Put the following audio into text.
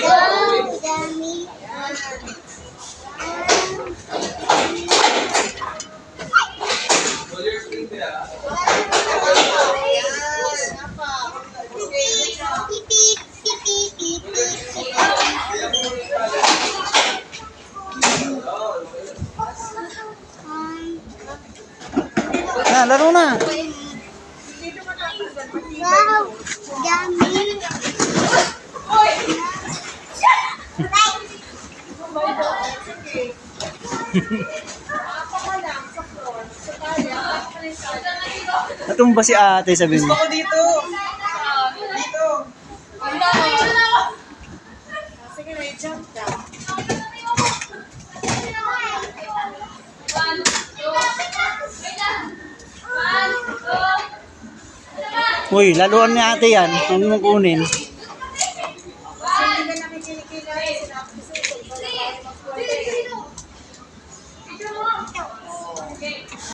Dami. Na, laro na. Wow, dami. Natumba si ate, sabihin mo. Gusto ko dito. Dito. Sige na, i-jump ka. Uy, laruan ni ate yan. Huwag mong kunin. Kasi hindi ka nakikinig-kinig. Sinabi ko sa'yo, kung paano tayo magkwento.